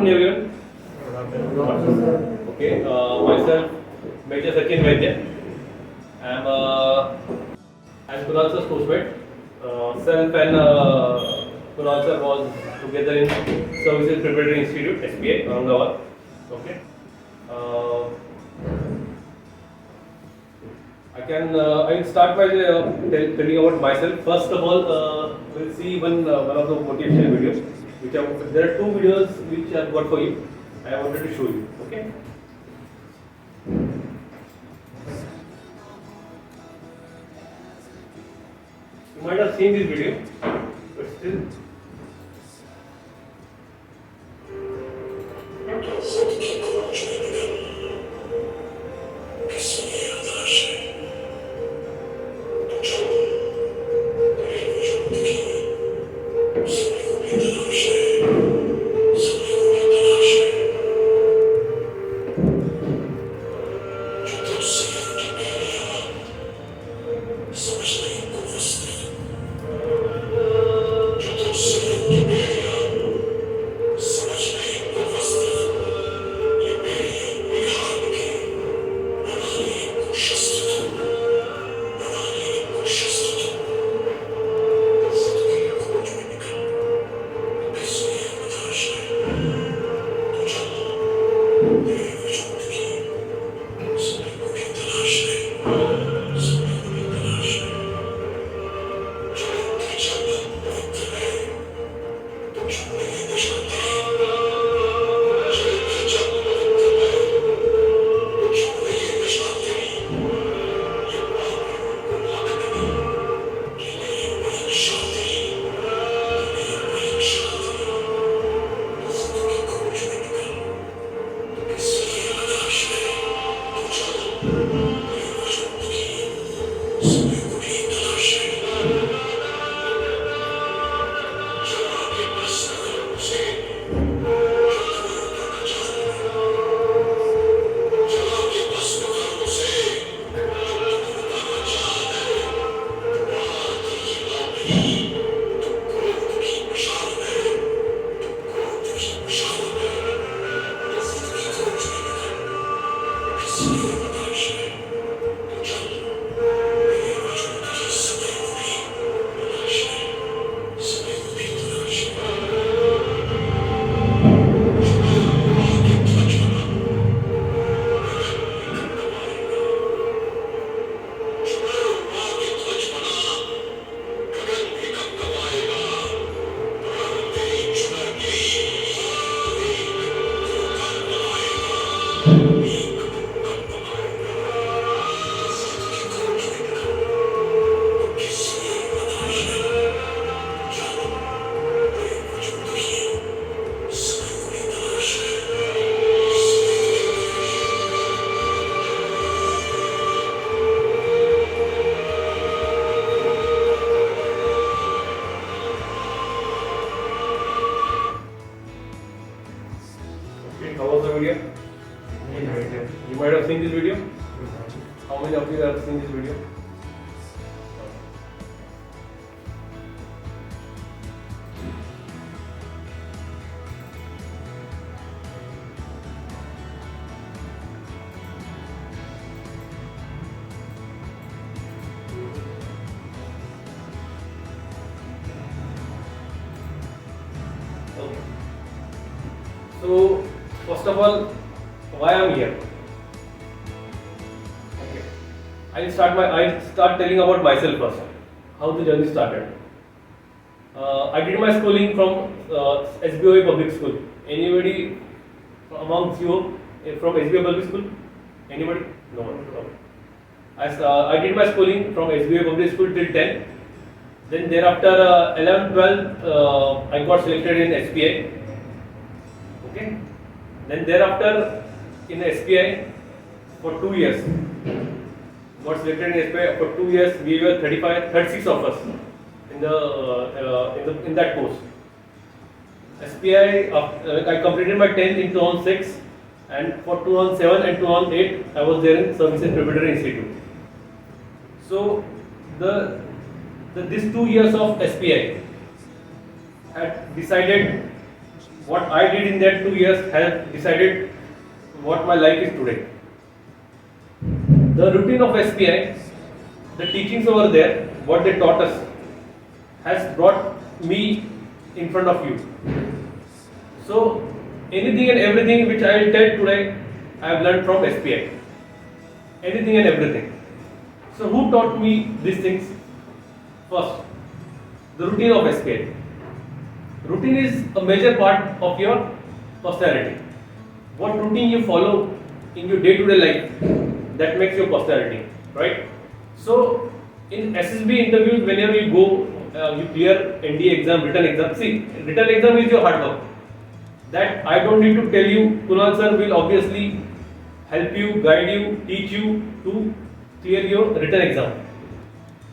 afternoon, everyone. Okay, myself, Major Sachin Vaidya. I'm Kunal sir's postmate. Self and Kunal sir was together in Services Preparatory Institute, SPA, Aurangabad. Okay. I will start by telling about myself. First of all, we'll see one of the motivational videos. There are two videos which I've got for you. I wanted to show you. Okay. You might have seen this video, but still. How was the video? You might have seen this video. How many of you have seen this video? Okay. So, first of all, why I am here? Okay. I'll start telling about myself first. How the journey started. I did my schooling from SBOA Public School. Anybody amongst you from SBOA Public School? Anybody? No one. Okay. I did my schooling from SBOA Public School till 10. Then thereafter 11, 12, I got selected in SPI. Okay. Then thereafter in SPI for 2 years. Got selected in SPI for 2 years. We were 36 of us in that course. SPI, I completed my 10th in 2006, and for 2007 and 2008 I was there in Services Preparatory Institute. So these 2 years of SPI had decided what I did in that 2 years has decided what my life is today. The routine of SPI, the teachings over there, what they taught us, has brought me in front of you. So anything and everything which I will tell today, I have learned from SPI. Anything and everything. So who taught me these things? First, the routine of SPI. Routine is a major part of your personality. What routine you follow in your day-to-day life, that makes your personality, right? So in SSB interviews, whenever you go, you clear NDA exam, written exam. See, written exam is your hard work. That I don't need to tell you. Kunal sir will obviously help you, guide you, teach you to clear your written exam.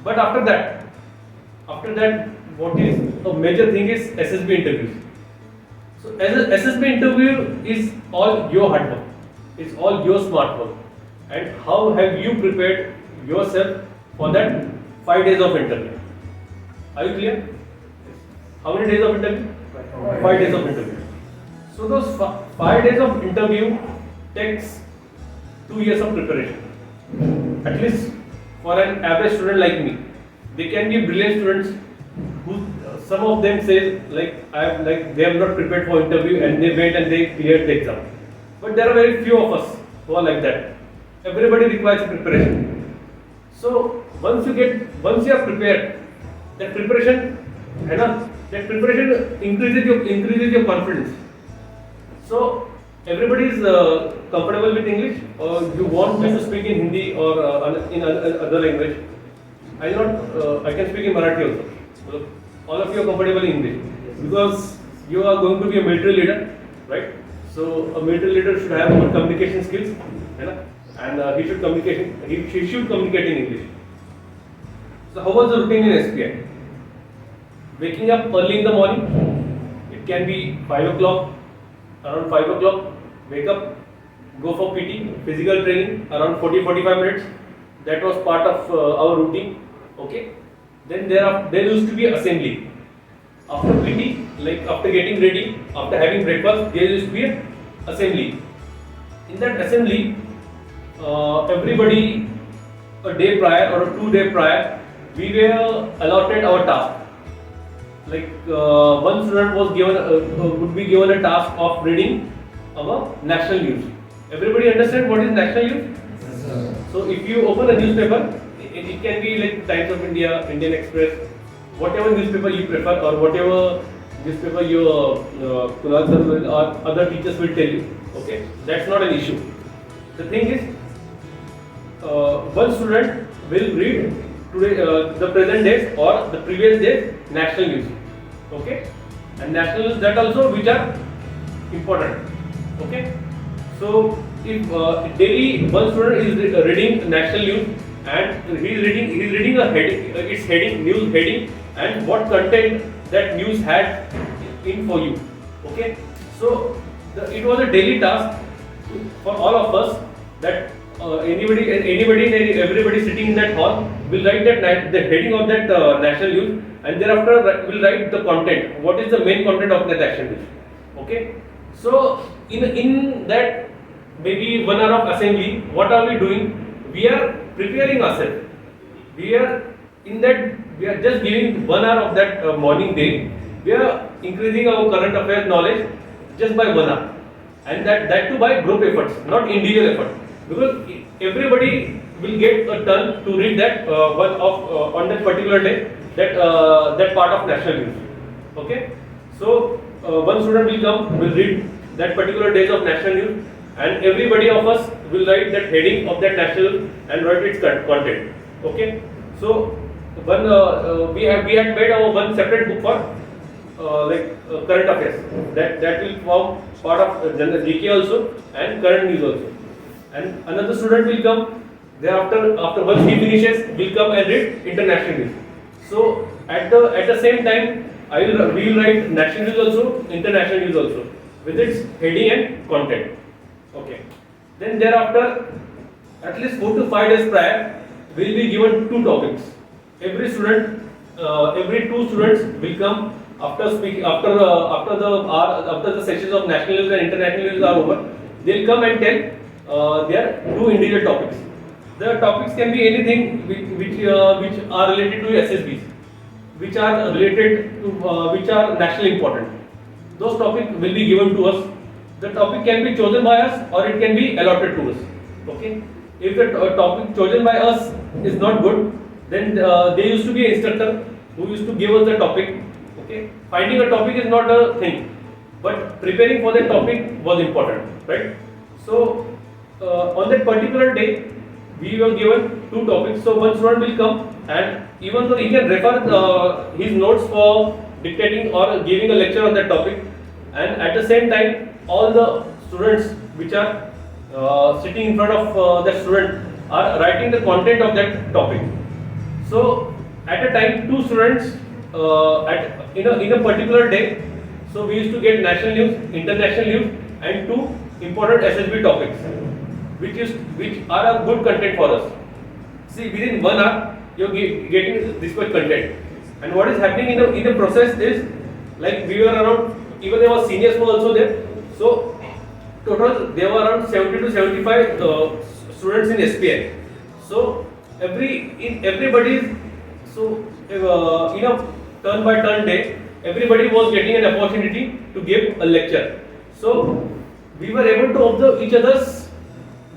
But after that, what is a major thing is SSB interviews. So SSB interview is all your hard work. It's all your smart work. And how have you prepared yourself for that 5 days of interview? Are you clear? How many days of interview? 5 days of interview. So those 5 days of interview takes 2 years of preparation. At least for an average student like me. They can be brilliant students who some of them say they are not prepared for interview and they went and they cleared the exam. But there are very few of us who are like that. Everybody requires preparation. So once you are prepared, that preparation increases your confidence. So everybody is comfortable with English, or you want me to speak in Hindi or in other language? I can speak in Marathi also. All of you are comfortable in English because you are going to be a military leader, right? So a military leader should have good communication skills, and he should communicate in English. So how was the routine in SPI? Waking up early in the morning. It can be 5 o'clock. Around 5 o'clock, wake up, go for PT, physical training, around 40-45 minutes. That was part of our routine. Okay. Then there used to be assembly. After PT, like after getting ready, after having breakfast, there used to be an assembly. In that assembly, everybody a day prior or a 2 day prior, we were allotted our task. Like one student would be given a task of reading our national news. Everybody understand what is national news? Yes, sir. So if you open a newspaper, it can be like Times of India, Indian Express, whatever newspaper you prefer or whatever newspaper your Kunal sir will or other teachers will tell you. Okay, that's not an issue. The thing is, one student will read today the present days or the previous days national news. Okay, and national news that also which are important. Okay, so if daily one student is reading national news and he is reading a heading, its heading, news heading, and what content that news had in for you. Okay, so it was a daily task for all of us that everybody sitting in that hall will write the heading of that national news, and thereafter will write the content. What is the main content of that national news? Okay, so in that maybe 1 hour of assembly, what are we doing? We are preparing ourselves. We are just giving 1 hour of that morning day. We are increasing our current affairs knowledge just by 1 hour, and that too by group efforts, not individual effort. Because everybody will get a turn to read that on that particular day that part of national news. Okay, so one student will read that particular days of national news, and everybody of us will write that heading of that national news and write its content. Okay, so we had made our one separate book for current affairs that will form part of general GK also and current news also. And another student will come thereafter, after once he finishes, will come and read international news. So at the same time, we will write national news also, international news also, with its heading and content. Okay. Then thereafter, at least 4 to 5 days prior, we will be given 2 topics. Every 2 students will come after the sessions of national news and international news are over, they'll come and tell their two individual topics. The topics can be anything which are related to SSBs, which are related to which are nationally important. Those topics will be given to us. The topic can be chosen by us or it can be allotted to us. Okay. If the topic chosen by us is not good, then there used to be an instructor who used to give us the topic. Okay. Finding a topic is not a thing, but preparing for that topic was important, right? So on that particular day, we were given two topics. So one student will come, and even though he can refer his notes for dictating or giving a lecture on that topic, and at the same time, all the students which are sitting in front of that student are writing the content of that topic. So at a time, two students in a particular day, so we used to get national news, international news, and two important SSB topics, which are a good content for us. See, within 1 hour, you're getting this much content. And what is happening in the process is, like, we were around, even there was seniors were also there. So total there were around 70 to 75 students in SPI. So everybody, so in a turn by turn day, everybody was getting an opportunity to give a lecture. So we were able to observe each other's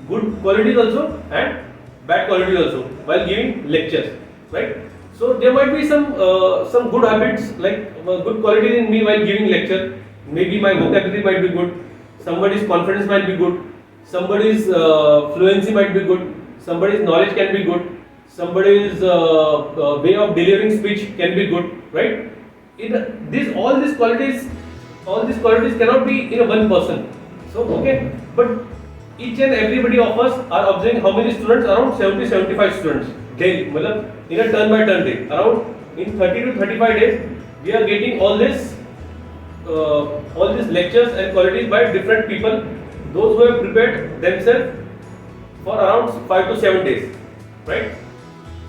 good qualities also and bad qualities also while giving lectures, right? So there might be some good habits, like good qualities in me while giving lecture. Maybe my vocabulary might be good, somebody's confidence might be good, somebody's fluency might be good, somebody's knowledge can be good, somebody's way of delivering speech can be good, right? All these qualities cannot be in a one person. So okay, but each and everybody of us are observing how many students, around 70-75 students daily, in a turn by turn day, around in 30 to 35 days, we are getting all these lectures and qualities by different people, those who have prepared themselves for around 5 to 7 days, right?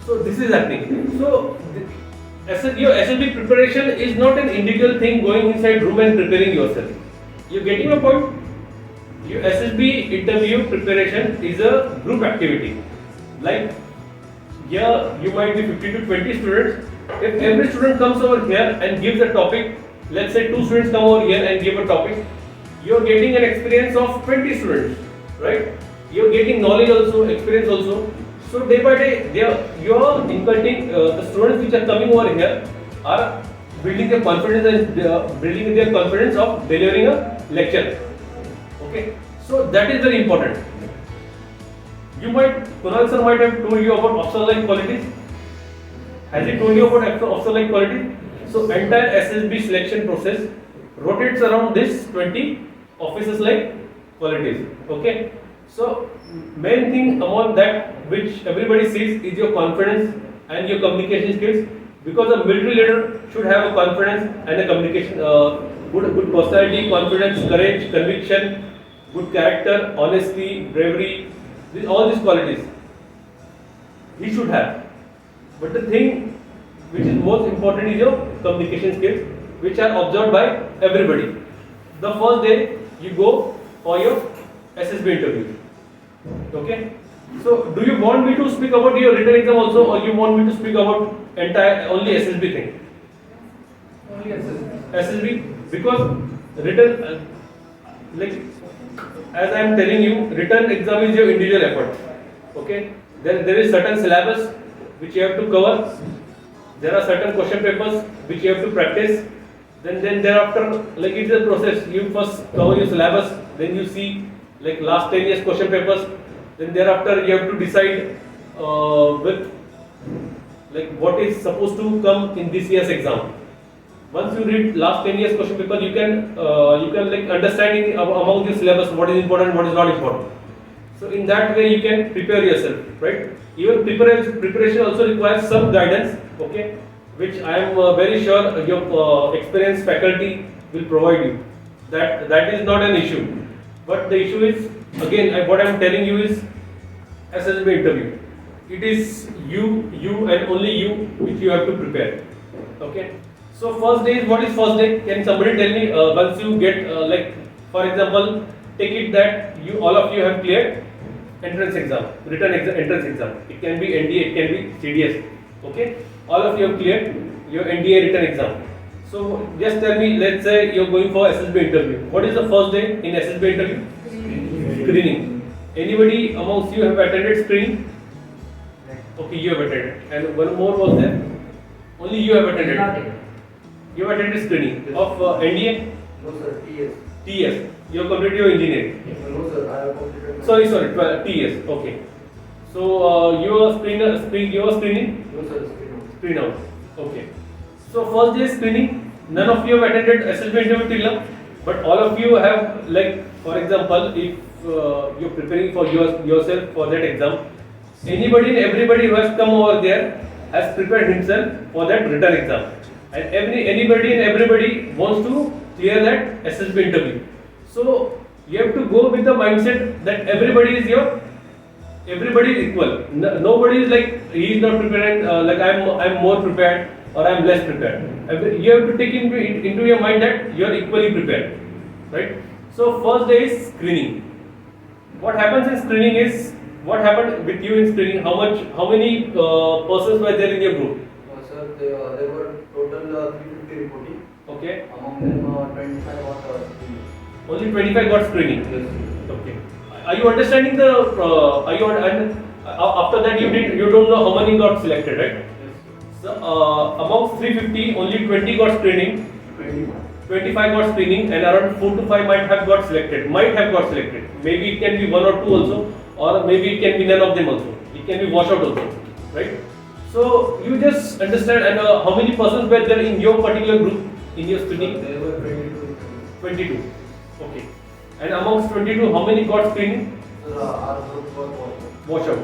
So this is happening. So your SSB preparation is not an individual thing going inside room and preparing yourself. You're getting a point? Your SSB interview preparation is a group activity. Like here you might be 50 to 20 students. If every student comes over here and gives a topic, let's say 2 students come over here and give a topic, you're getting an experience of 20 students, right? You're getting knowledge also, experience also. So day by day, you're inculcating the students which are coming over here are building their confidence and building their confidence of delivering a lecture. Okay, so that is very important. Kunal sir might have told you about officer-like qualities. Has he told you about officer-like qualities? So entire SSB selection process rotates around this 20 officers-like qualities. Okay, so main thing among that which everybody sees is your confidence and your communication skills, because a military leader should have a confidence and a communication, good personality, confidence, courage, conviction, good character, honesty, bravery, all these qualities he should have. But the thing which is most important is your communication skills, which are observed by everybody. The first day you go for your SSB interview. Okay. So do you want me to speak about your written exam also, or you want me to speak about only SSB thing? Only SSB. SSB, because written, like as I am telling you, written exam is your individual effort. Okay. There is certain syllabus which you have to cover. There are certain question papers which you have to practice. Then thereafter, like it's a process. You first cover your syllabus, then you see like last 10 years question papers. Then thereafter you have to decide with like what is supposed to come in this year's exam. Once you read last 10 years question paper, you can like understanding among the syllabus what is important, what is not important. So in that way you can prepare yourself, right? Even preparation also requires some guidance, okay, which I am very sure your experienced faculty will provide you. That is not an issue. But the issue is, again, what I am telling you is SSB interview. It is you and only you which you have to prepare. Okay. So first day is, what is first day? Can somebody tell me once you get like, for example, take it that you all of you have cleared entrance exam, written exam, entrance exam. It can be NDA, it can be CDS. Okay, all of you have cleared your NDA written exam. So just tell me, let's say you're going for SSB interview. What is the first day in SSB interview? Screening. Anybody amongst you have attended screening? Okay, you have attended. And one more was there? Only you have attended. You have attended screening of NDA? No sir, TS. TS. You have completed your engineering. No sir, I have completed. Sorry, TS. Okay. So you are screening? No sir, screen. Screen out. Okay. So first day screening. None of you have attended SSB interview till now, but all of you have, like, for example, if you're preparing for yourself for that exam, anybody and everybody who has come over there has prepared himself for that written exam, and anybody and everybody wants to clear that SSB interview. So you have to go with the mindset that everybody is equal. Nobody is like he is not prepared, like I'm more prepared or I'm less prepared. You have to take into your mind that you are equally prepared, right? So first day is screening. What happens in screening is, what happened with you in screening? How many persons were there in your group? Sir, there were total 350 reporting. Okay. Among them, 25 was screening. Only 25 got screening. Yes. Okay. Are you understanding the? After that you don't know how many got selected, right? Yes. So amongst 350, only 20 got screening. 21. 25 got screening, and around 4 to 5 might have got selected. Maybe it can be 1 or 2 also, or maybe it can be none of them also. It can be washed out also, right? So you just understand. And how many persons were there in your particular group in your screening? There were 22. 22. Okay. And amongst 22, how many got screening? Sir, our group was Wash out.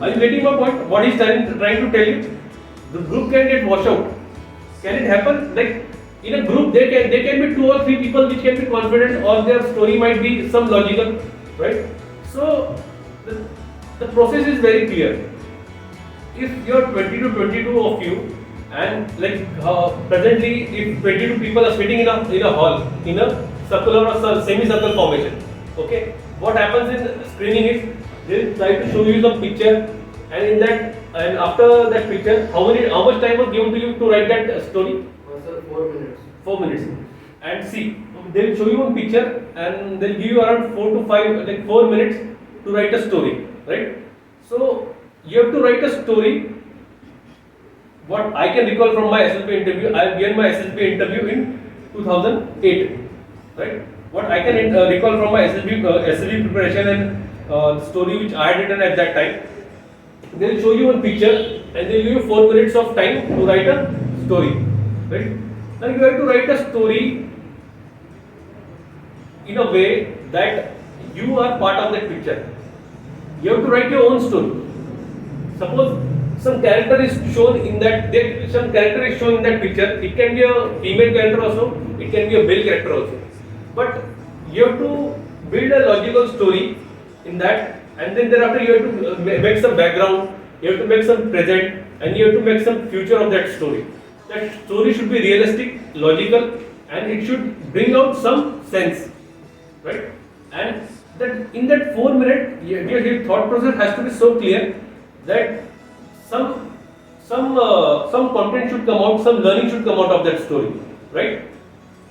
Are you getting my point? What he's trying to tell you? The group can get washed out. Can it happen? Like, in a group, there can be 2 or 3 people which can be confident, or their story might be some logical, right? So the process is very clear. If you are 20 to 22 of you, and like presently, if 22 people are sitting in a hall, in a circular or semicircle formation, okay, what happens in screening is they'll try to show you some picture, and after that picture, how much time was given to you to write that story? Sir, 4 minutes. 4 minutes. And see, they'll show you one picture and they'll give you around 4 to 5, like 4 minutes to write a story, right? So you have to write a story. What I can recall from my SSB interview, I have given my SSB interview in 2008, right? What I can recall from my SSB preparation and the story which I had written at that time, they'll show you one picture and they'll give you 4 minutes of time to write a story, right? Now you have to write a story in a way that you are part of that picture. You have to write your own story. Suppose some character is shown in that picture. It can be a female character also, it can be a male character also. But you have to build a logical story in that, and then thereafter you have to make some background, you have to make some present, and you have to make some future of that story. That story should be realistic, logical, and it should bring out some sense, right? And that in that 4 minute, your thought process has to be so clear that some content should come out, some learning should come out of that story, right?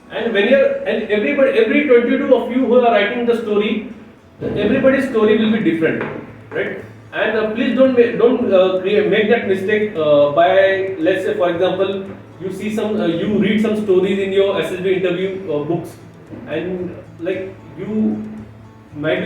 And every 22 of you who are writing the story, everybody's story will be different, right? And please don't make that mistake by, let's say, for example, you see you read some stories in your SSB interview books, and like you might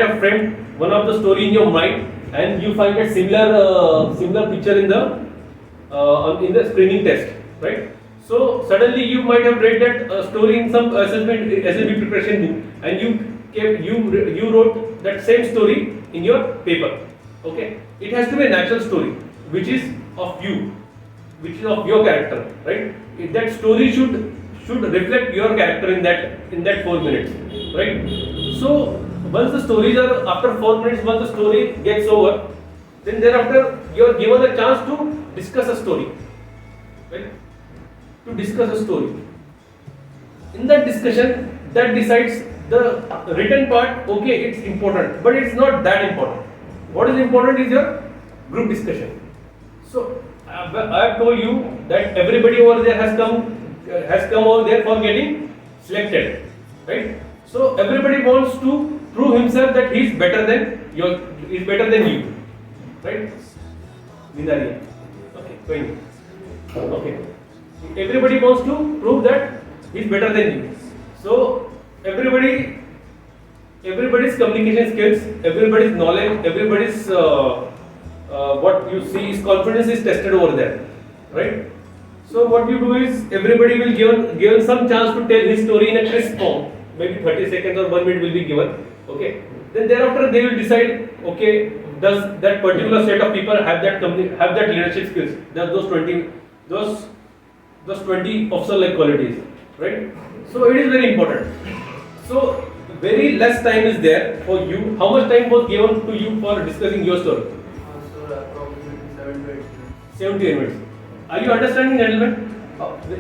have framed one of the story in your mind, and you find a similar picture in the screening test, right? So suddenly you might have read that story in some SSB preparation book, and you wrote that same story in your paper. Okay, it has to be a natural story, which is of you, which is of your character, right? That story should reflect your character in that 4 minutes, right? So once the stories are after 4 minutes, once the story gets over, then thereafter you are given a chance to discuss a story, right? to discuss a story. In that discussion, that decides the written part. Okay, it's important, but it's not that important. What is important is your group discussion. So I have told you that everybody over there has come over there for getting selected, right? So everybody wants to prove himself that he is better than you, right? Vidari. Okay, going. Okay. Everybody wants to prove that he is better than you. So everybody's communication skills, everybody's knowledge, everybody's what you see is confidence is tested over there, right? So what you do is everybody will given some chance to tell his story in a crisp form. Maybe 30 seconds or 1 minute will be given. Okay. Then thereafter they will decide. Okay, does that particular set of people have that leadership skills? Does those 20 officer-like qualities, right? So it is very important. So very less time is there for you. How much time was given to you for discussing your story? Sir, approximately 7 to 8 minutes. 7 to 8 minutes. Are you understanding, gentlemen?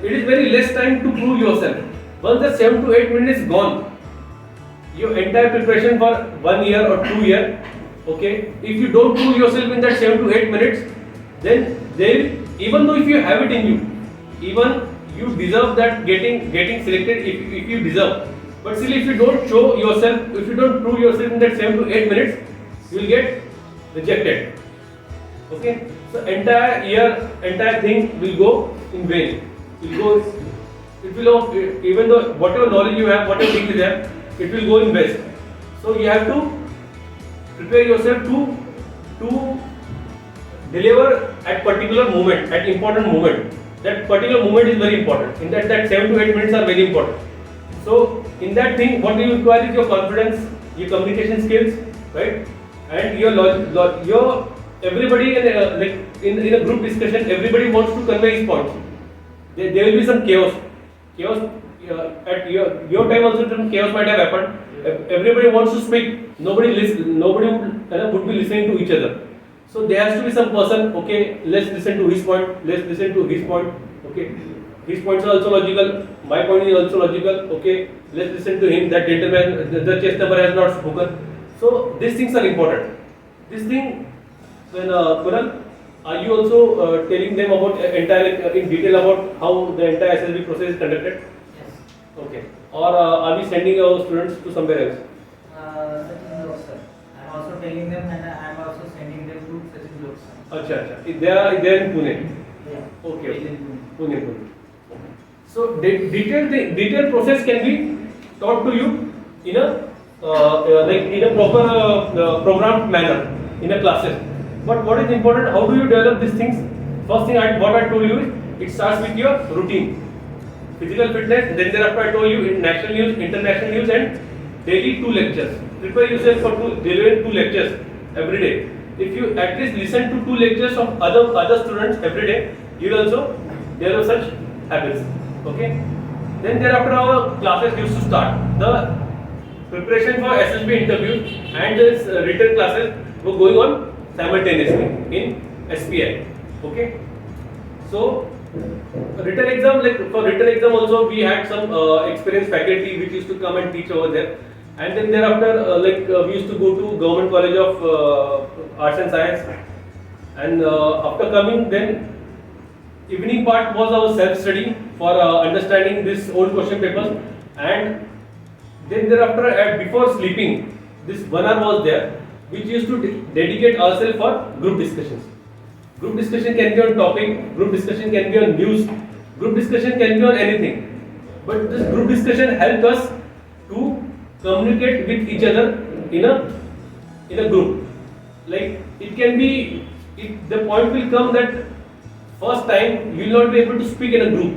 It is very less time to prove yourself. Once the 7 to 8 minutes is gone, your entire preparation for 1 year or 2 years, okay, if you don't prove yourself in that 7 to 8 minutes, then even though if you have it in you, even you deserve that getting selected if you deserve. But still, if you don't show yourself, if you don't prove yourself in that 7 to 8 minutes, you will get rejected. Okay, so entire thing will go in vain. Even though whatever knowledge you have, whatever thing you have, it will go in waste. So you have to prepare yourself to deliver at particular moment, at important moment. That particular moment is very important. In that 7 to 8 minutes are very important. So in that thing, what you require is your confidence, your communication skills, right? And your everybody in a group discussion, everybody wants to convey his points. There will be some chaos. At your time also some chaos might have happened. Everybody wants to speak. Nobody would be listening to each other. So there has to be some person. Okay, let's listen to his point. Let's listen to his point. Okay, his points are also logical. My point is also logical. Okay, let's listen to him. That gentleman, the chess number has not spoken. So these things are important. This thing, when Kunal, are you also telling them about in detail about how the entire SSB process is conducted? Yes. Okay. Or are we sending our students to somewhere else? Sachin Vaidya, sir. I am also telling them and I am also sending them to Sachin Vaidya, sir. Acha. They are in Pune. Yeah. Okay. He is in Pune. So detailed process can be taught to you in a proper programmed manner in a classes. But what is important? How do you develop these things? First thing what I told you is it starts with your routine, physical fitness. Then thereafter I told you in national news, international news, and daily 2 lectures. Prepare yourself for delivering 2 lectures every day. If you at least listen to 2 lectures of other students every day, you will also develop such habits. Okay. Then thereafter our classes used to start. The preparation for SSB interview and this written classes were going on simultaneously in SPI. Okay. So written exam, for written exam also we had some experienced faculty which used to come and teach over there. And then thereafter we used to go to Government College of Arts and Science. And after coming, then evening part was our self-study for understanding this old question papers. And then thereafter, before sleeping, this 1 hour was there, which used to dedicate ourselves for group discussions. Group discussion can be on topic, group discussion can be on news, group discussion can be on anything. But this group discussion helped us to communicate with each other in a group. Like it can be, the point will come that first time you will not be able to speak in a group,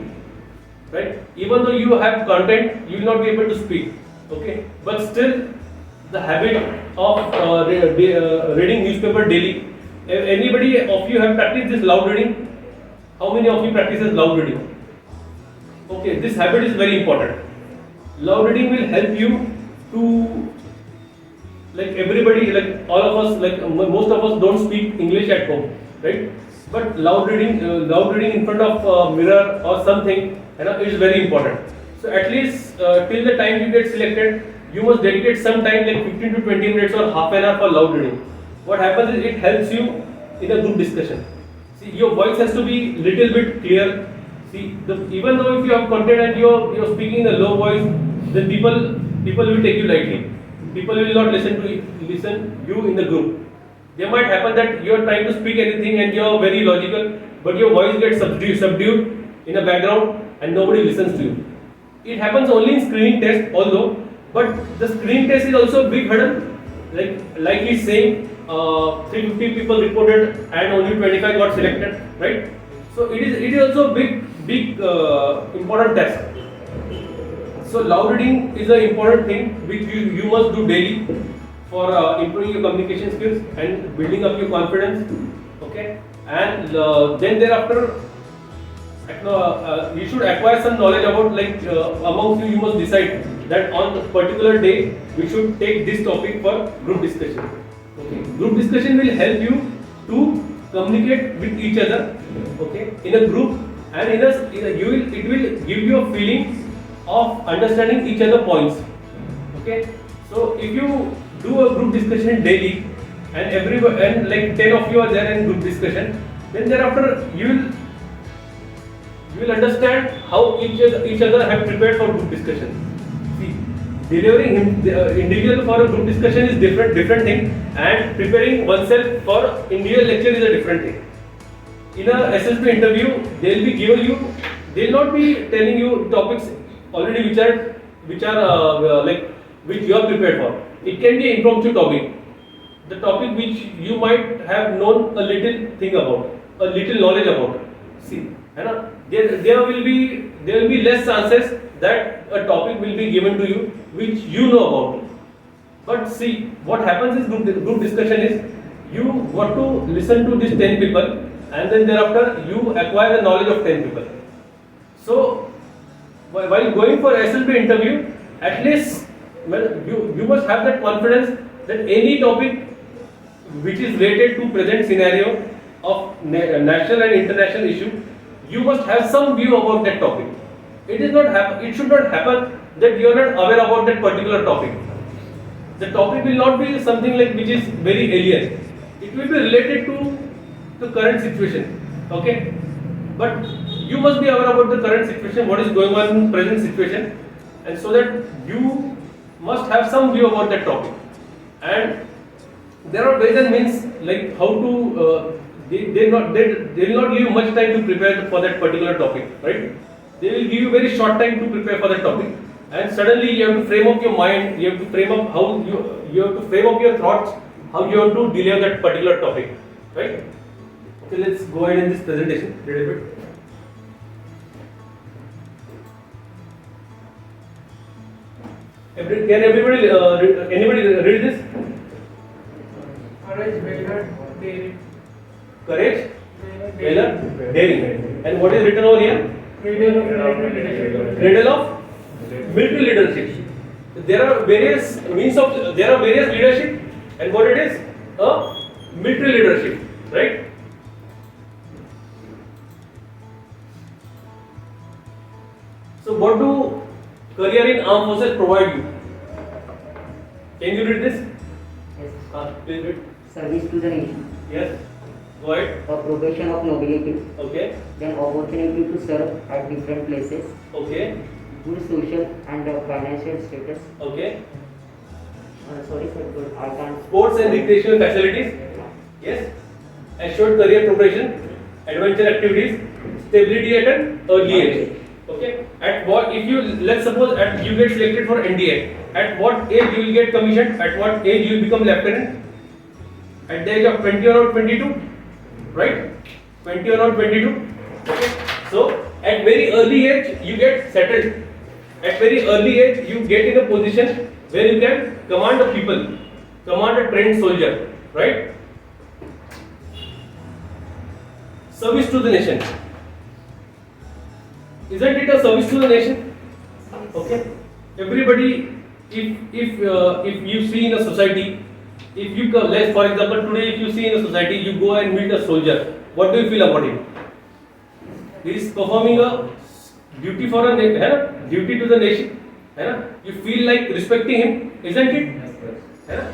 right? Even though you have content, you will not be able to speak. Okay, but still the habit of reading newspaper daily. Anybody of you have practiced this loud reading? How many of you practices loud reading? Okay, this habit is very important. Loud reading will help you to, like everybody, like all of us, like most of us don't speak English at home, right? but loud reading in front of mirror or something, is very important. So at least till the time you get selected, you must dedicate some time like 15 to 20 minutes or half an hour for loud reading. What happens is it helps you in a group discussion. See, your voice has to be little bit clear. See, even though if you have content and you're speaking in a low voice, then people will take you lightly. People will not listen you in the group. There might happen that you are trying to speak anything and you are very logical, but your voice gets subdued in a background and nobody listens to you. It happens only in screening test, although, but the screening test is also a big hurdle. Like he's saying, 350 people reported and only 25 got selected, right? So it is also a big important test. So loud reading is an important thing which you must do daily for improving your communication skills and building up your confidence. Okay, and then thereafter, you should acquire some knowledge about amongst you must decide that on a particular day we should take this topic for group discussion. Okay, group discussion will help you to communicate with each other. Okay, in a group, and it will give you a feeling of understanding each other points. Okay, so if you do a group discussion daily and like 10 of you are there in group discussion, then thereafter you will understand how each other have prepared for group discussion. See, delivering individual for a group discussion is different thing, and preparing oneself for individual lecture is a different thing. In a SSB interview, they will not be telling you topics already which you are prepared for. It can be impromptu topic, the topic which you might have known a little thing about, a little knowledge about. See, there will be less chances that a topic will be given to you which you know about. But see, what happens is group discussion is you got to listen to these 10 people, and then thereafter you acquire the knowledge of 10 people. So while going for SLB interview, at least you must have that confidence that any topic which is related to present scenario of national and international issue, you must have some view about that topic. It should not happen that you are not aware about that particular topic. The topic will not be something like which is very alien. It will be related to the current situation. Okay, but you must be aware about the current situation, what is going on in present situation, and so that you must have some view about that topic. And there are ways and means like how to they will not give you much time to prepare for that particular topic, right? They will give you very short time to prepare for that topic, and suddenly you have to frame up your mind, you have to frame up how you have to frame up your thoughts, how you have to deliver that particular topic, right? Okay, let's go ahead in this presentation a little bit. Can anybody read this? Courage, valor, daring. Courage, valor, daring. And what is written over here? Cradle of military leadership. There are various leadership, and what it is? A military leadership, right? So what do career in armed forces provide you? Can you read this? Yes. Please read. Service to the nation. Yes. Go ahead. A probation of nobility. Okay. Then opportunity to serve at different places. Okay. Good social and financial status. Okay. Sorry sir, good. I can't. Sports and recreational facilities. Yes. Assured career progression, adventure activities, stability at an early age. Okay. At what, if you, let's suppose you get selected for NDA, at what age you will get commissioned? At what age you will become lieutenant? At the age of 20 or 22, right? 20 or 22. Okay. So at very early age you get settled. At very early age you get in a position where you can command a people, command a trained soldier, right? Service to the nation. Isn't it a service to the nation? Okay. Everybody, if you see in a society, if you come, let's for example today, if you see in a society, you go and meet a soldier, what do you feel about him? He is performing a duty for a है ना, duty to the nation, है ना? You feel like respecting him, isn't it? है ना?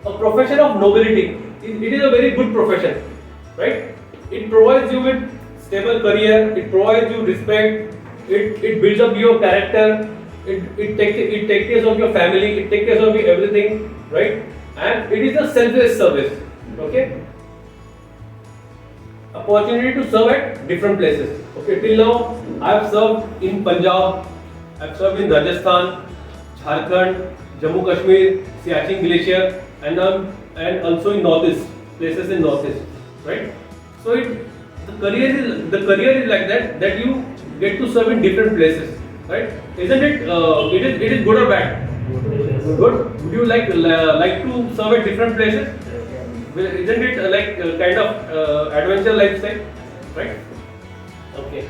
A profession of nobility. It is a very good profession, right? It provides you with stable career. It provides you respect. It builds up your character. It takes care of your family. It takes care of your everything, right? And it is a selfless service. Okay. Opportunity to serve at different places. Okay. Till now, I have served in Punjab. I have served in Rajasthan, Jharkhand, Jammu Kashmir, Siachen Glacier, and also in Northeast places in Northeast, right? So the career is like that you get to serve in different places, right? Isn't it? It is good or bad? Good. Would you like to serve at different places? Isn't it like kind of adventure lifestyle, right? Okay.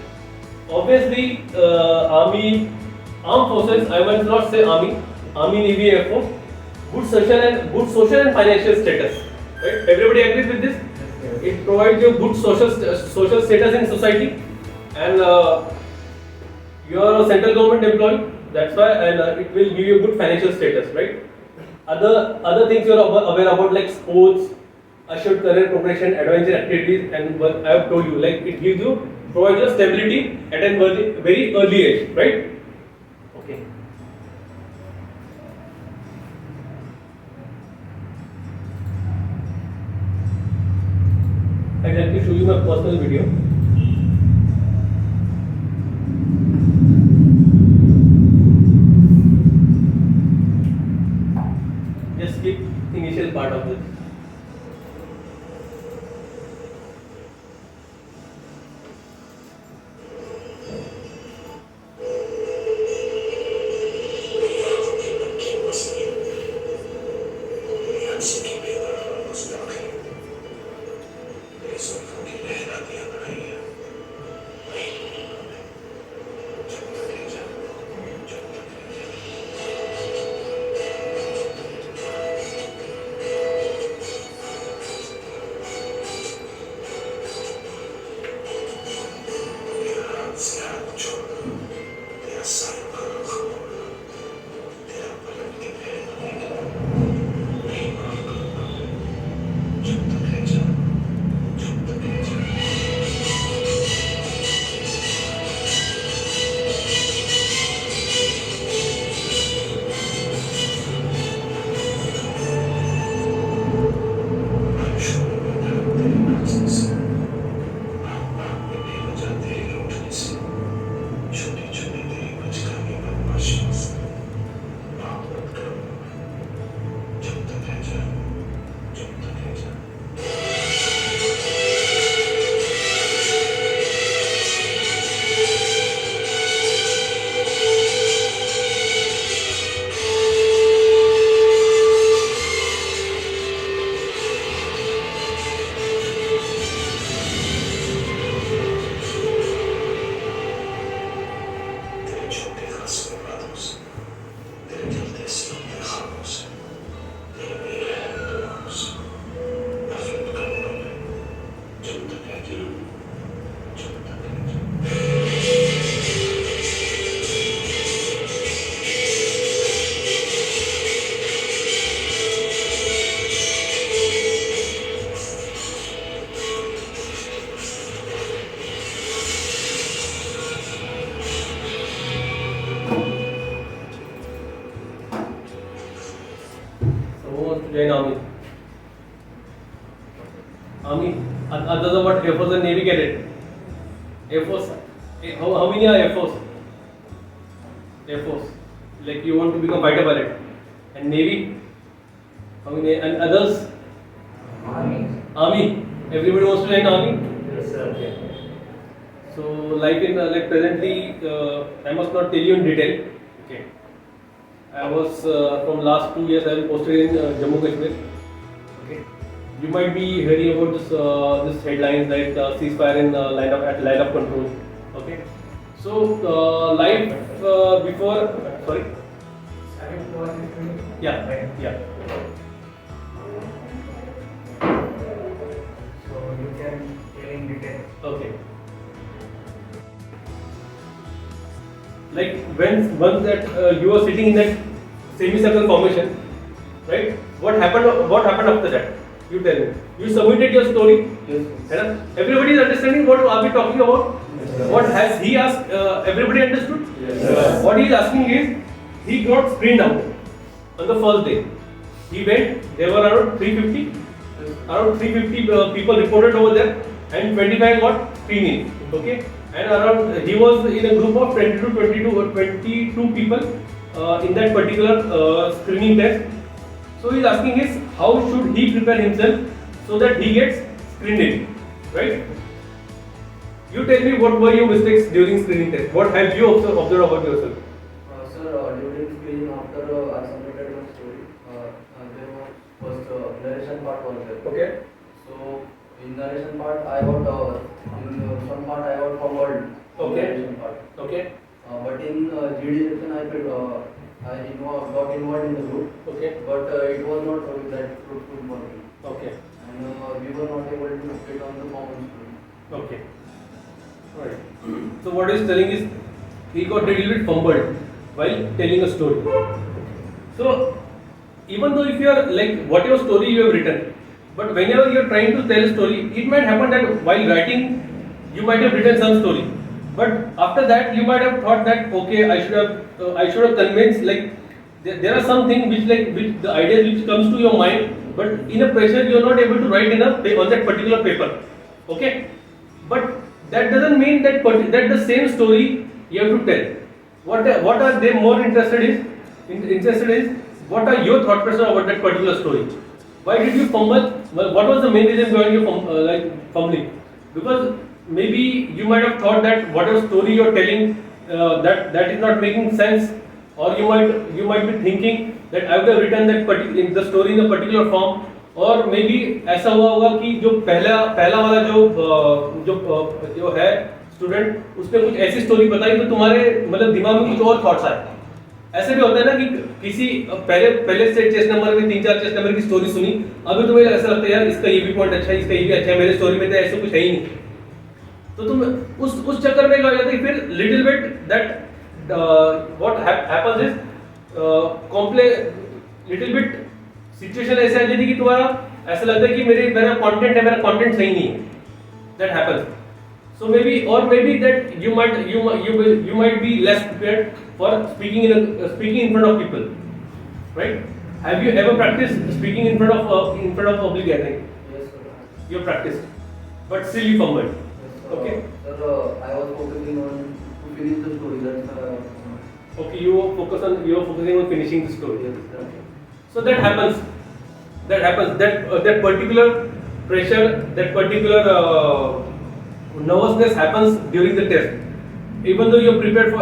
Obviously, armed forces. I will not say army, navy, air force. Good social and financial status, right? Everybody agrees with this. It provides you good social status in society, and you are a central government employee. That's why, and it will give you good financial status, right? Other things you are aware about, like sports, assured career progression, adventure activities, and what I have told you, like it provides you stability at a very early age, right? Okay. I'd like to show you my personal video. Just skip initial part of this. Join army. Others about Air Force and Navy cadet. Air Force. How many are Air Force? Air Force. Like you want to become fighter pilot. And Navy. How many? And others? Army. Everybody wants to join army. Yes, sir. Okay. So like presently, I must not tell you in detail. Okay. I was from last 2 years I was posted in Jammu Kashmir. Okay. You might be hearing about this headlines like ceasefire in line of control. Okay. So life before sorry. Yeah. So like when once that you are sitting in that semicircle formation, right? What happened? What happened after that? You tell me. You submitted your story. Yes. Right? Everybody is understanding what are we talking about? Yes. What has he asked? Everybody understood? Yes. What he is asking is, he got screened out on the first day. He went. There were around 350. Around 350 people reported over there, and 25 got screening. Okay. And around he was in a group of 22 people in that particular screening test. So he is asking is, how should he prepare himself so that he gets screened in, right? You tell me what were your mistakes during screening test. What have you observed about yourself? Sir, during screening after I submitted my story, there was first narration part was there. Okay. So in narration part, I got in some part I got forward. Okay. Narration part. Okay. But in GD section, got involved in the group. Okay. But it was not that fruitful for me. Okay. And we were not able to fit on the common story. Okay. Right. So what he's telling is, he got a little bit fumbled while telling a story. So even though if you are like whatever story you have written, but whenever you are trying to tell a story, it might happen that while writing you might have written some story, but after that you might have thought that okay, I should have convinced, like there are some things which the ideas which comes to your mind, but in a pressure you are not able to write on that particular paper. Okay, but that doesn't mean that that the same story you have to tell. What are they more interested is what are your thought process about that particular story? Why did you fumble? Well, what was the main reason behind your fumbling? Because maybe you might have thought that whatever story you are telling that is not making sense, or you might be thinking that I would have written the story in a particular form, और may be ऐसा हुआ होगा कि जो पहला वाला जो है स्टूडेंट, उसने कुछ ऐसी स्टोरी बताई तो तुम्हारे मतलब दिमाग में कुछ और थॉट्स आए. ऐसे भी होता है ना कि किसी पहले से चेस नंबर में 3-4 चेस नंबर की स्टोरी सुनी, अभी तुम्हें ऐसा लगता है यार इसका ये भी पॉइंट अच्छा है, इसका ये भी अच्छा है, मेरे स्टोरी में तो ऐसा कुछ है ही नहीं, तो तुम उस चक्कर में क्या हो जाता है. फिर little bit that what happens is little bit situation ऐसे आ जाती है कि तुम्हारा ऐसा लगता है कि मेरा कंटेंट सही नहीं है. That happens. So maybe that you might be less prepared for speaking in front of people, right? Have you ever practiced speaking in front of public gathering? Yes, sir. You have practiced, but still you fumbled. Yes, sir. Okay. Sir, I was focusing on to finish the story. That's why I was. Okay, you were focusing on finishing the story. Yes, sir. So that happens. That particular pressure, that particular nervousness happens during the test. Even though you're prepared for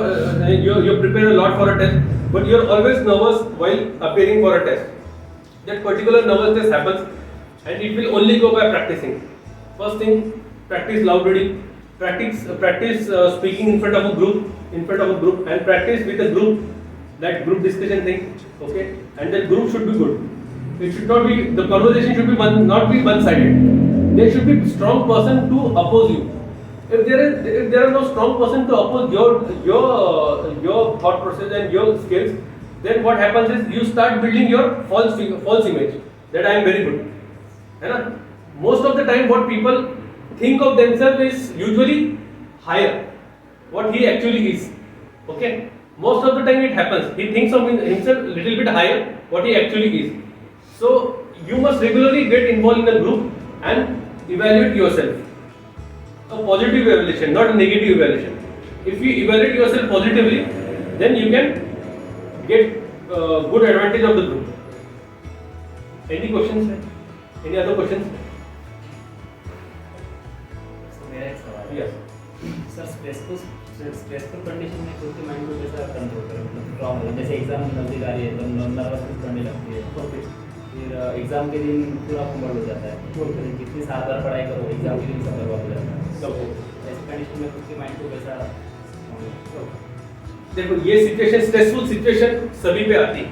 you're prepared a lot for a test, but you're always nervous while appearing for a test. That particular nervousness happens, and it will only go by practicing. First thing, practice loud reading, practice speaking in front of a group, and practice with a group, that group discussion thing. Okay, and that group should be good. It should not be, the conversation should be not be one-sided. There should be strong person to oppose you. If there are no strong person to oppose your thought process and your skills, then what happens is you start building your false image that I am very good. है ना? Most of the time, what people think of themselves is usually higher what he actually is. Okay? Most of the time it happens. He thinks of himself little bit higher what he actually is. So you must regularly get involved in a group and evaluate yourself. A positive evaluation, not a negative evaluation. If you evaluate yourself positively, then you can get good advantage of the group. Any questions? Any other questions? मेरा एक सवाल है. Yes. Sir stressful condition में खुद के mind को कैसा control करें, मतलब प्रॉब्लम जैसे एग्जाम नजदीक आ रही है तो नर्वसनेस बढ़ने लगती है, Okay. फिर एग्जाम के दिन पूरा फंबल हो जाता है, फिर कितनी साल भर पढ़ाई करो एग्जाम के दिन सब बर्बाद हो जाता है. Okay. ऐसी कंडीशन में खुद के माइंड को कैसा देखो ये सिचुएशन, स्ट्रेसफुल सिचुएशन सभी पे आती है.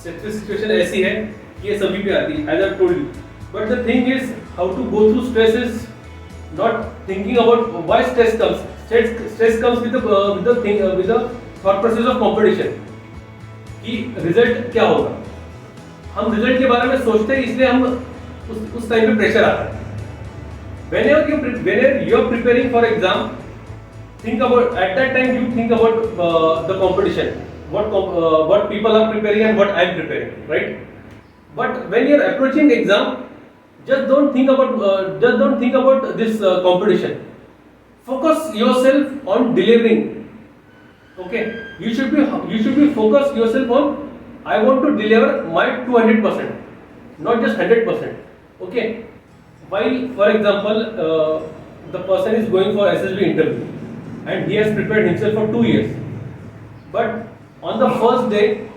स्ट्रेसफुल सिचुएशन ऐसी है कि ये सभी पे आती है, as I told you. But the thing is how to go through stress is not thinking about why stress comes. Stress comes with the thought process of competition. कि रिजल्ट क्या होगा. हम रिजल्ट के बारे में सोचते हैं, इसलिए हम उस टाइम पे प्रेशर आता है. Whenever you are preparing for exam, think about at that time you think about the competition, what people are preparing and what I am preparing, right? But when you are approaching the exam, just don't think about this competition. Focus yourself on delivering. Okay, you should be focused yourself on I want to deliver my 200%, not just 100%. Okay, while for example the person is going for SSB interview and he has prepared himself for 2 years, but on the first day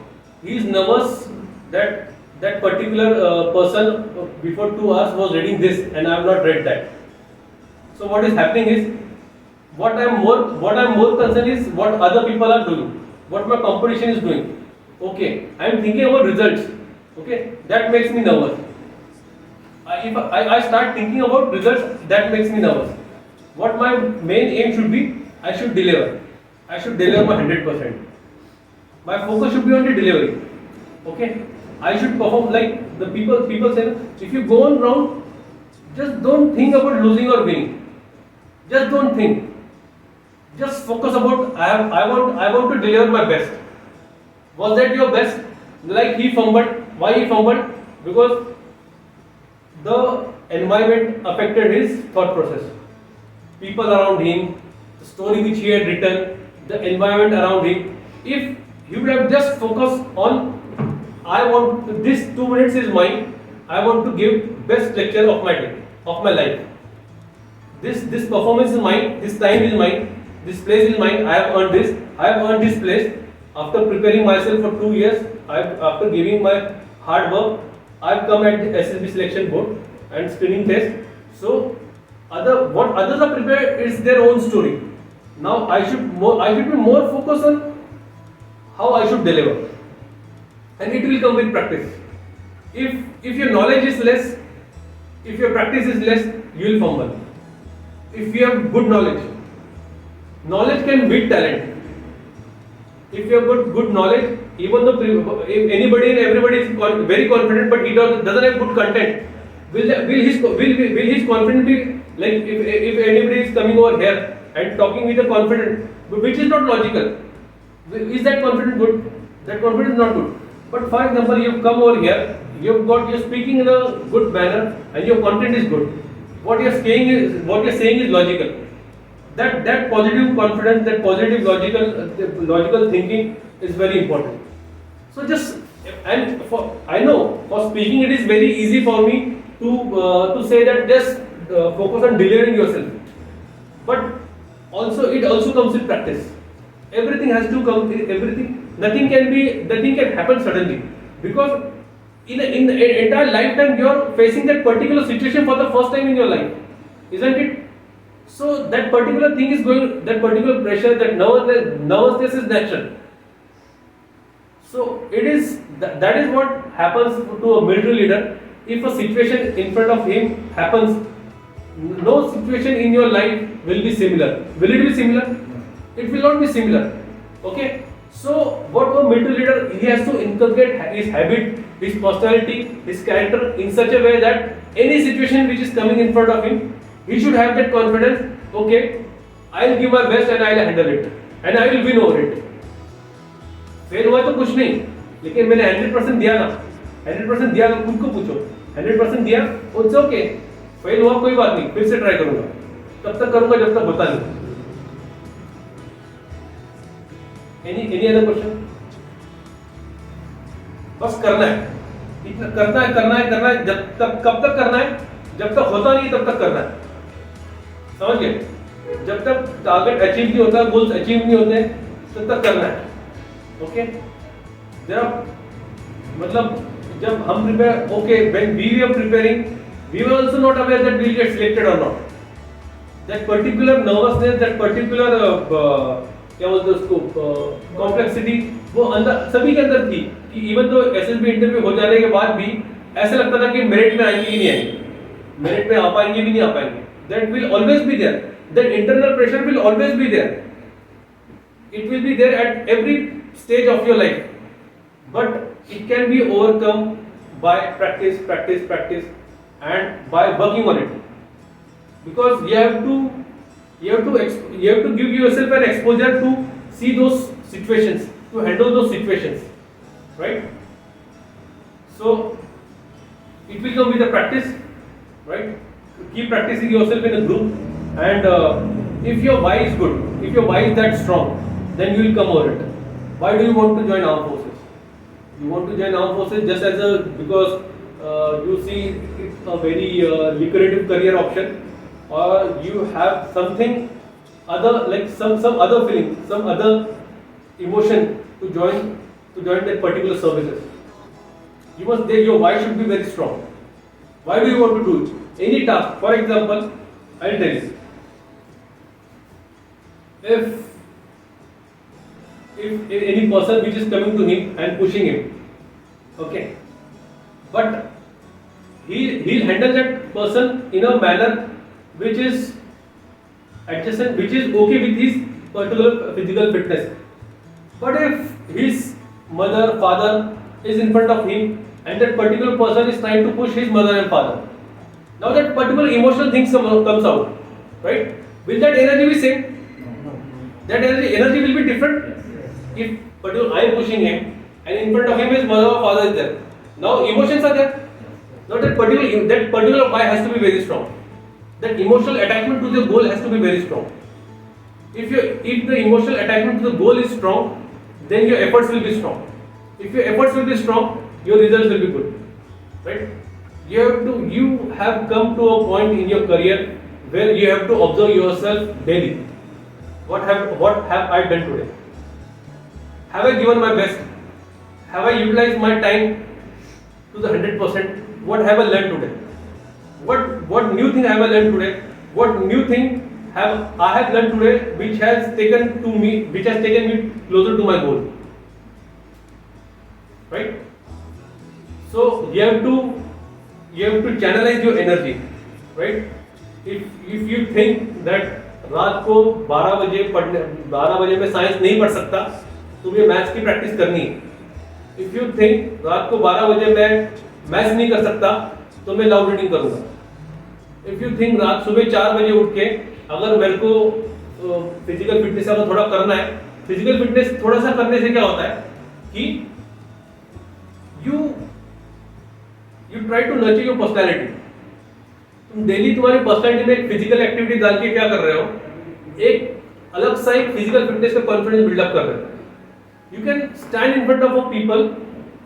he is nervous that particular person before 2 hours was reading this and I have not read that. So what is happening is, what I am more concerned is what other people are doing, what my competition is doing. Okay, I am thinking about results. Okay, that makes me nervous. If I start thinking about results, that makes me nervous. What my main aim should be, I should deliver my 100%. My focus should be on the delivery. Okay, I should perform like the people say, if you go on wrong, just don't think about losing or winning. Just don't think. Just focus about I want to deliver my best. Was that your best? Like he fumbled. Why he fumbled? Because the environment affected his thought process. People around him, the story which he had written, the environment around him. If he would have just focused on I want this 2 minutes is mine. I want to give best lecture of my day, of my life. This performance is mine. This time is mine. This place is mine. I have earned this. I have earned this place after preparing myself for 2 years. After giving my hard work, I have come at the SSB selection board and screening test. So, what others are prepared is their own story. Now I should be more focused on how I should deliver, and it will come with practice. If your knowledge is less, if your practice is less, you will fumble. If you have good knowledge can beat talent. If you have good knowledge, even though if anybody and everybody is very confident, but he doesn't have good content, will his confidence be like if anybody is coming over here and talking with a confidence, which is not logical, is that confidence good? That confidence is not good. But for example, you have come over here, you're speaking in a good manner, and your content is good. What you're saying is logical. That positive confidence, that positive logical thinking is very important. So I know for speaking it is very easy for me to say that just focus on delivering yourself, but it also comes with practice. Everything has to come. Nothing can happen suddenly, because in the entire lifetime you are facing that particular situation for the first time in your life, isn't it? So that particular thing is going, that particular pressure, that nervousness is natural. So that is what happens to a military leader. If a situation in front of him happens, no situation in your life will be similar. Will it be similar? It will not be similar. Okay. So what a military leader, he has to inculcate his habit, his personality, his character in such a way that any situation which is coming in front of him, he should have that confidence. Okay, I will give my best and I will handle it, and I will win over it. Fail हुआ तो कुछ नहीं, लेकिन मैंने 100% दिया ना, 100% दिया, खुद को पूछो, 100% दिया, it's okay. फेल हुआ कोई बात नहीं, फिर से ट्राई करूंगा, तब तक करूंगा जब तक होता नहीं. Any other question? बस करना है, इतना करना है, कब तक करना है? जब तक होता नहीं तब तक करना है. समझ गए? जब तक टारगेट अचीव नहीं होता, गोल्स अचीव नहीं होते, तब तक करना है. ओके? मतलब जब हम prepare, okay, when we were preparing, we were also not aware that we will get selected or not. That particular nervousness, that particular क्या बोलते हैं उसको, कॉम्प्लेक्सिटी, वो अंदर सभी के अंदर थी कि इवन तो एसएसबी इंटरव्यू हो जाने के बाद भी ऐसा लगता था कि मेरिट में आएंगे कि नहीं आएंगे, मेरिट में आ पाएंगे भी नहीं आ पाएंगे. That will always be there. that internal pressure will always be there. It will be there at every stage of your life, but it can be overcome by practice, and by working on it. Because you have to give yourself an exposure to see those situations, to handle those situations, right? So it will come with the practice, right? Keep practicing yourself in a group, and if your why is good, if your why is that strong, then you will come over it. Why do you want to join armed forces? You want to join armed forces just as a because you see it's a very lucrative career option, or you have something other, like some other feeling, some other emotion to join that particular services. You must, your why should be very strong. Why do you want to do it? Any task. For example, I'll tell you. If any person which is coming to him and pushing him, okay, but he'll handle that person in a manner which is adjacent, which is okay with his particular physical fitness. But if his mother, father is in front of him, and that particular person is trying to push his mother and father, now that particular emotional thing comes out, right? Will that energy be same? That energy will be different. If particular I am pushing him, and in front of him his mother or father is there, now emotions are there. Now that particular why has to be very strong. That emotional attachment to the goal has to be very strong. If the emotional attachment to the goal is strong, then your efforts will be strong. If your efforts will be strong, your results will be good, right? You have come to a point in your career where you have to observe yourself daily. What have I done today? Have I given my best? Have I utilized my time to the 100%? What have I learned today? What new thing have I learned today? What new thing I have learned today which has taken me closer to my goal? Right? So you have to channelize your energy, right? If you think that रात को 12 बजे मैं science नहीं पढ़ सकता, तो मुझे maths की प्रैक्टिस करनी है। इफ यू थिंक रात को 12 बजे मैं मैथ्स नहीं कर सकता, तो मैं लव रीडिंग करूंगा। इफ यू थिंक रात सुबह 4 बजे उठ के अगर मेरे को फिजिकल फिटनेस अगर थोड़ा करना है, फिजिकल फिटनेस थोड़ा सा करने से क्या होता है कि you try to nurture your personality. तुम डेली तुम्हारी पर्सनैलिटी में एक फिजिकल एक्टिविटी डाल के क्या कर रहे हो, एक अलग सा एक फिजिकल फिटनेस का कॉन्फिडेंस बिल्डअप कर रहे हो। You can stand in front of a people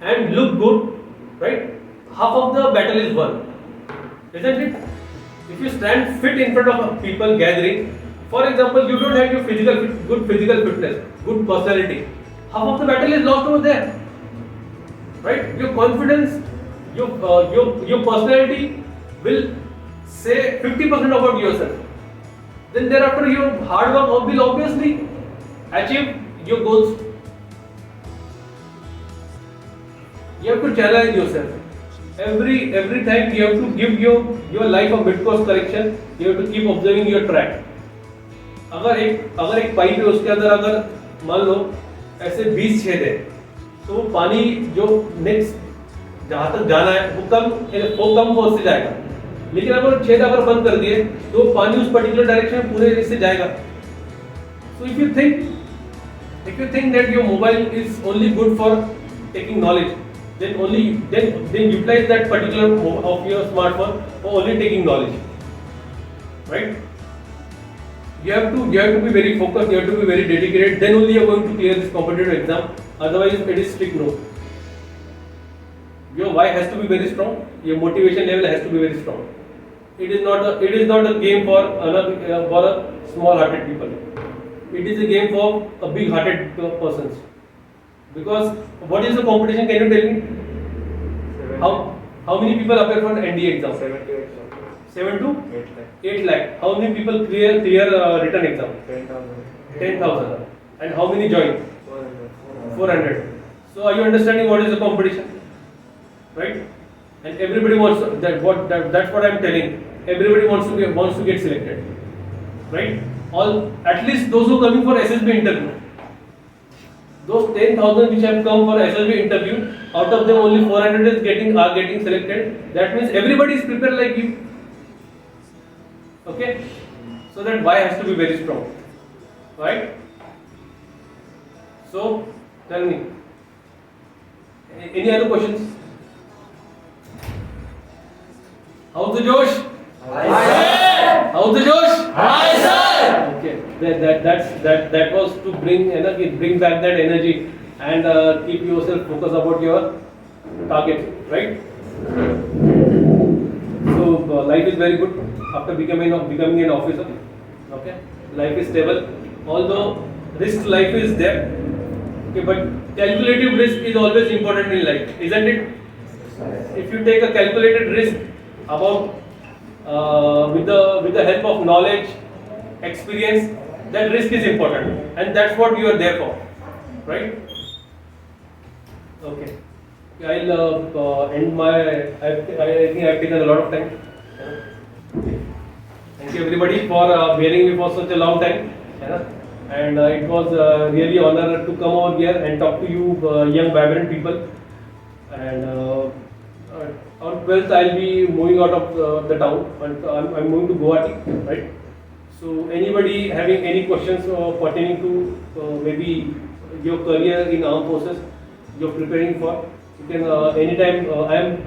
and look good, right? Half of the battle is one, isn't it? If you stand fit in front of a people gathering, for example, you don't have your good physical fitness, good personality, half of the battle is lost over there, right? Your confidence, your personality will say 50% about yourself. Then thereafter your hard work will obviously achieve your goals. You have to challenge yourself. Every time you have to give your life a mid-course correction. You have to keep observing your track. अगर एक pipe है, उसके अंदर अगर मान लो ऐसे 20 छेद है, तो वो पानी जो नेक्स्ट जहाँ तक जाना है वो कम फोर्स से जाएगा। लेकिन अगर छेद बंद कर दिए तो पानी उस पर्टिकुलर डायरेक्शन में पूरे से जाएगा। So if you think that your mobile is only good for taking knowledge, then utilize that particular of your smartphone for only taking knowledge, right? You have to be very focused, you have to be very dedicated, then only you are going to clear this competitive exam. Otherwise it is strict no. Your why has to be very strong, your motivation level has to be very strong. It is not a game for a small hearted people. It is a game for a big hearted persons. Because what is the competition? Can you tell me? How many people appear for an NDA exam? 7 to 8 lakh. How many people clear written exam? 10,000. And how many join? 400. So are you understanding what is the competition? Right? And everybody wants that's what I'm telling. Everybody wants to get selected. right? All, at least those who are coming for SSB interview, those 10,000 which have come for SSB interview, out of them only 400 are getting selected. That means everybody is prepared like you. Okay? So that why has to be very strong, right? So tell me, any other questions? How's the Josh? How's the Josh? Hi, sir. Okay, that was to bring back that energy and keep yourself focused about your target, right? So life is very good after becoming an officer. Okay, life is stable. Although risk life is there, okay, but calculated risk is always important in life, isn't it? If you take a calculated risk about with the help of knowledge, experience, that risk is important, and that's what you are there for, right? Okay, I'll end my. I think I've taken a lot of time. Thank you everybody for bearing me for such a long time, and it was really honor to come over here and talk to you young vibrant people. And on 12th I'll be moving out of the town, and I'm moving to Guwahati, right? So anybody having any questions pertaining to maybe your career in armed forces you're preparing for, you can anytime. I am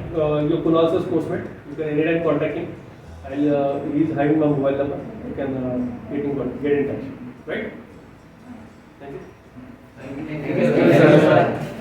your Kunal sir's postmate. You can anytime contact him. He's having my mobile number. You can get in touch, right? Thank you. Thank you.